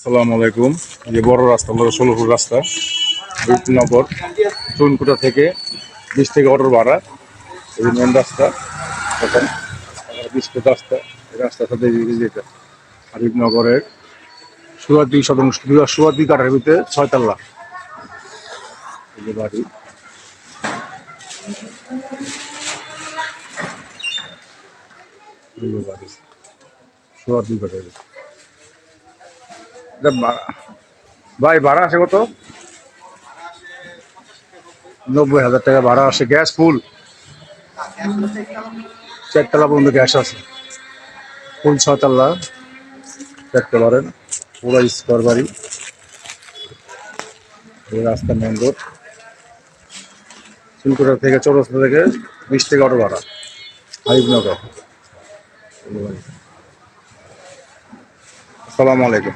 আসসালামু আলাইকুম। যে বড় রাস্তা হলো 16 ফুট রাস্তা নগর চুনকুটা থেকে 20 থেকে অটোর ভাড়া। এই মেন রাস্তা এখন 20 ফুট রাস্তা। এই রাস্তার সাথে যেটা হাবিবনগরের সুয়াদি শতাংশ সুয়াদি কাটার ভিতরে 6 তলা এই যে বাড়ি। এই যে বাড়ি সুয়াদি কাটার ভাই ভাড়া আসে কত? 90,000 টাকা ভাড়া আসে। গ্যাস ফুল 4 তলা পর্যন্ত গ্যাস আছে। ফুল 6 তলা দেখতে পারেন। পুরো স্কোয়ার বাড়ি। এই রাস্তা মেন রোড চুনকুটা থেকে চৌরাস্তা থেকে 20 থেকে অটো ভাড়া হাবিবনগর। আসসালামু আলাইকুম।